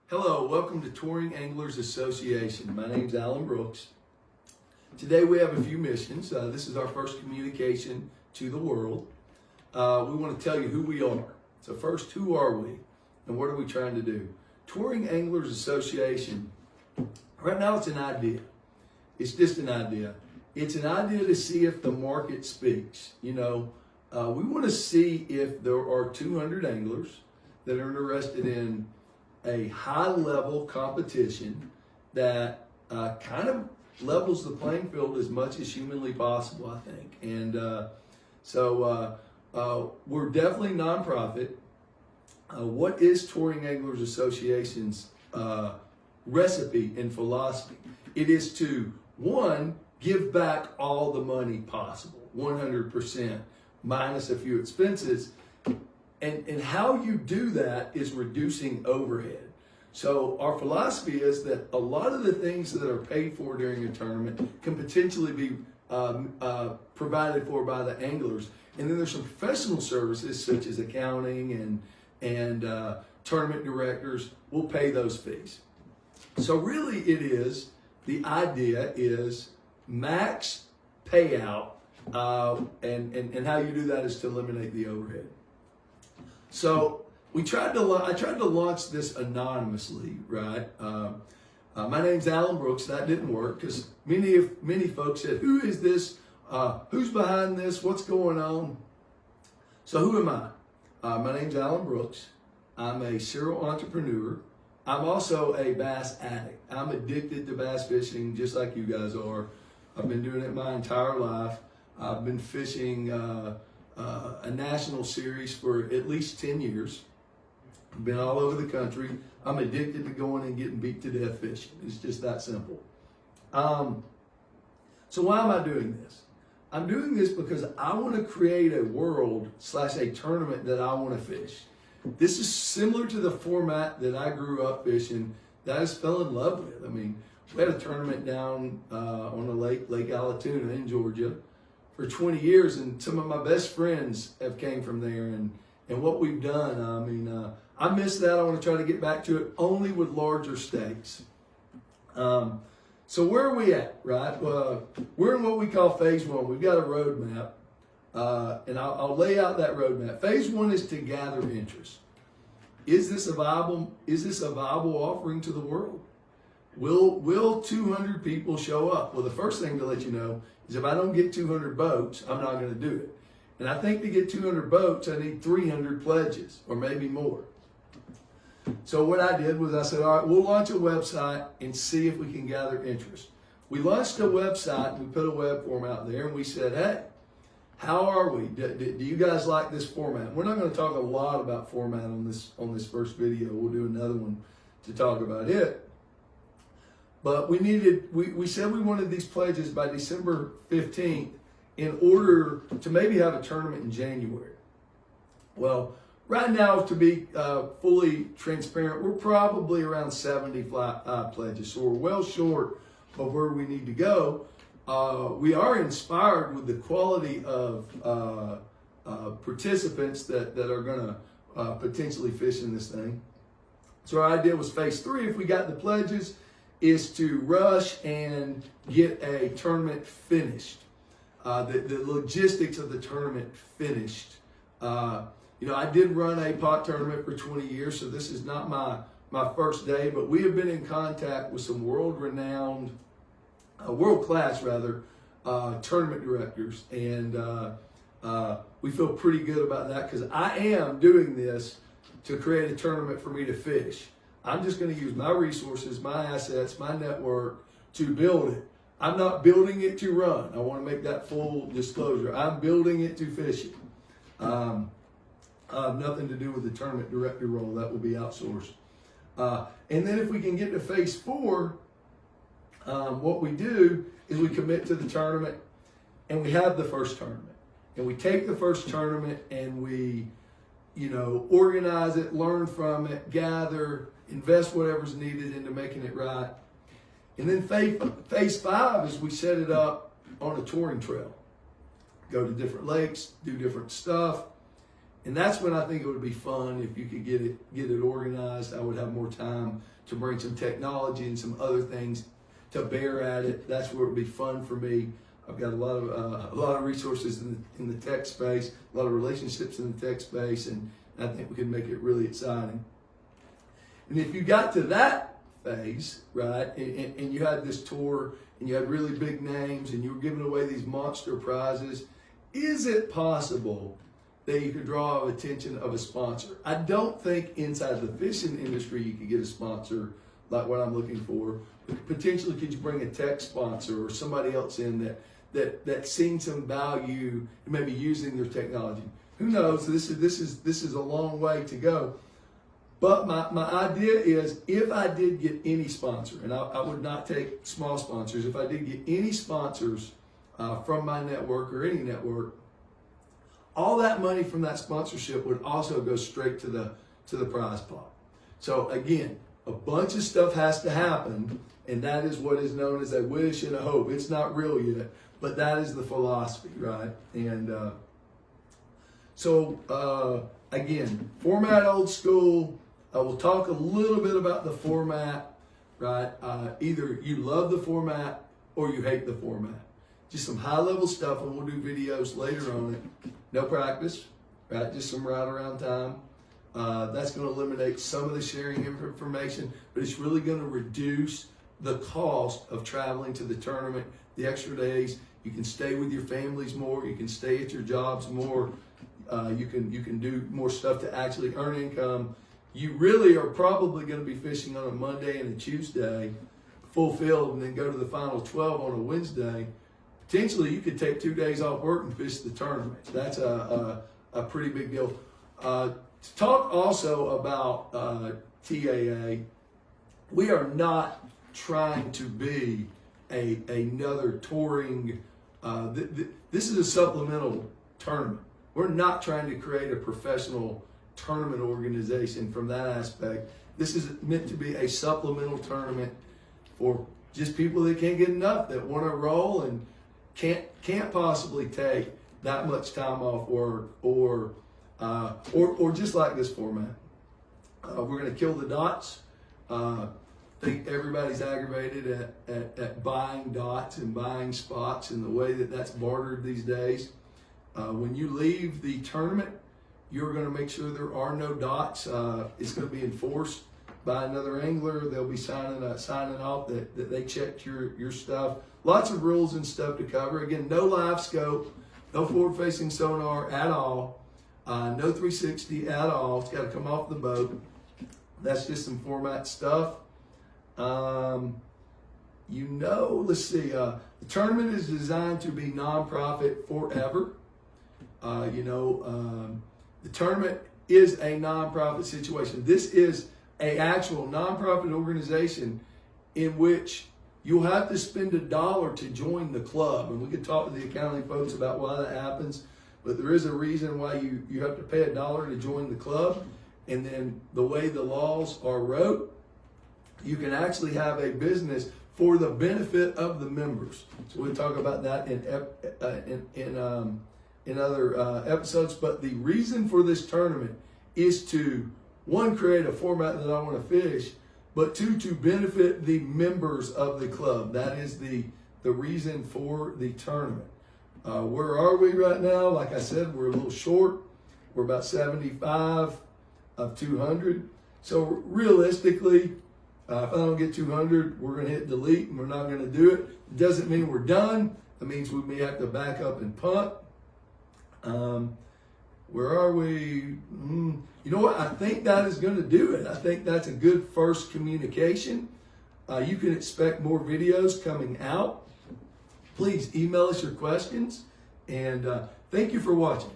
Hello, welcome to Touring Anglers Association. My name's Alan Brooks. Today we have a few missions. This is our first communication to the world. We want to tell you who we are. So first, who are we and what are we trying to do? Touring Anglers Association, right now it's an idea. It's just an idea. It's an idea to see if the market speaks. We want to see if there are 200 anglers that are interested in a high-level competition that kind of levels the playing field as much as humanly possible, I think. And so we're definitely nonprofit. What is Touring Anglers Association's recipe and philosophy? It is to, one, give back all the money possible, 100%, minus a few expenses. And how you do that is reducing overhead. So our philosophy is that a lot of the things that are paid for during a tournament can potentially be provided for by the anglers. And then there's some professional services such as accounting and tournament directors will pay those fees. So really the idea is max payout, and how you do that is to eliminate the overhead. So I tried to launch this anonymously, right? My name's Alan Brooks. That didn't work because many folks said, "Who is this? Who's behind this? What's going on?" So who am I? My name's Alan Brooks. I'm a serial entrepreneur. I'm also a bass addict. I'm addicted to bass fishing, just like you guys are. I've been doing it my entire life. I've been fishing a national series for at least 10 years. I've been all over the country. I'm addicted to going and getting beat to death fishing. It's just that simple. So why am I doing this? I'm doing this because I want to create a world/a tournament that I want to fish. This is similar to the format that I grew up fishing, that I just fell in love with. I mean, we had a tournament down on the Lake Allatoona in Georgia for 20 years, and some of my best friends have came from there, and what we've done, I miss that. I want to try to get back to it, only with larger stakes. So where are we at, right? We're in what we call phase one. We've got a roadmap, and I'll lay out that roadmap. Phase one is to gather interest. Is this a viable offering to the world? Will 200 people show up? Well, the first thing to let you know is if I don't get 200 boats, I'm not going to do it. And I think to get 200 boats, I need 300 pledges or maybe more. So what I did was I said, all right, we'll launch a website and see if we can gather interest. We launched a website and we put a web form out there and we said, hey, how are we? Do you guys like this format? We're not going to talk a lot about format on this first video. We'll do another one to talk about it. But we said we wanted these pledges by December 15th in order to maybe have a tournament in January. Well, right now, to be fully transparent, we're probably around 70 pledges. So we're well short of where we need to go. We are inspired with the quality of participants that are going to potentially fish in this thing. So our idea was phase three, if we got the pledges, is to rush and get a tournament finished, the logistics of the tournament finished. I did run a pot tournament for 20 years, so this is not my first day, but we have been in contact with some world-class tournament directors, and we feel pretty good about that because I am doing this to create a tournament for me to fish. I'm just going to use my resources, my assets, my network to build it. I'm not building it to run. I want to make that full disclosure. I'm building it to fish it. I have nothing to do with the tournament director role. That will be outsourced. And then if we can get to phase four, what we do is we commit to the tournament and we have the first tournament. And we take the first tournament and we, organize it, learn from it, gather, invest whatever's needed into making it right. And then phase five is we set it up on a touring trail. Go to different lakes, do different stuff, And that's when I think it would be fun if you could get it organized. I would have more time to bring some technology and some other things to bear at it. That's where it would be fun for me. I've got a lot of resources in the tech space, a lot of relationships in the tech space, and I think we can make it really exciting. And if you got to that phase, right, and you had this tour and you had really big names and you were giving away these monster prizes, is it possible that you could draw the attention of a sponsor? I don't think inside the fishing industry you could get a sponsor like what I'm looking for. But potentially, could you bring a tech sponsor or somebody else in that's seen some value in maybe using their technology? Who knows? This is a long way to go. But my idea is, if I did get any sponsor, and I would not take small sponsors, if I did get any sponsors from my network or any network, all that money from that sponsorship would also go straight to the prize pot. So again, a bunch of stuff has to happen, and that is what is known as a wish and a hope. It's not real yet, but that is the philosophy, right? And again, format old school. We'll talk a little bit about the format, right? Either you love the format or you hate the format. Just some high-level stuff, and we'll do videos later on it. No practice, right? Just some right around time. That's going to eliminate some of the sharing of information, but it's really going to reduce the cost of traveling to the tournament, the extra days. You can stay with your families more. You can stay at your jobs more. You can do more stuff to actually earn income. You really are probably going to be fishing on a Monday and a Tuesday, full field, and then go to the final 12 on a Wednesday. Potentially, you could take 2 days off work and fish the tournament. That's a pretty big deal. To talk also about TAA, we are not trying to be another touring. This is a supplemental tournament. We're not trying to create a professional tournament organization from that aspect. This is meant to be a supplemental tournament for just people that can't get enough, that want to roll and can't possibly take that much time off work, or just like this format. We're going to kill the dots. I think everybody's aggravated at buying dots and buying spots and the way that's bartered these days. When you leave the tournament, you're going to make sure there are no dots. It's going to be enforced by another angler. They'll be signing off that they checked your stuff. Lots of rules and stuff to cover. Again, no live scope, no forward-facing sonar at all, no 360 at all. It's got to come off the boat. That's just some format stuff. Let's see. The tournament is designed to be nonprofit forever. The tournament is a nonprofit situation. This is an actual nonprofit organization in which you'll have to spend $1 to join the club. And we could talk to the accounting folks about why that happens, but there is a reason why you have to pay $1 to join the club. And then the way the laws are wrote, you can actually have a business for the benefit of the members. So we'll talk about that in other episodes. But the reason for this tournament is to, one, create a format that I want to fish, but two, to benefit the members of the club. That is the reason for the tournament. Where are we right now? Like I said, we're a little short. We're about 75 of 200. So realistically, if I don't get 200, we're going to hit delete and we're not going to do it. It doesn't mean we're done. It means we may have to back up and punt. Where are we? You know what? I think that is going to do it. I think that's a good first communication. You can expect more videos coming out. Please email us your questions, and thank you for watching.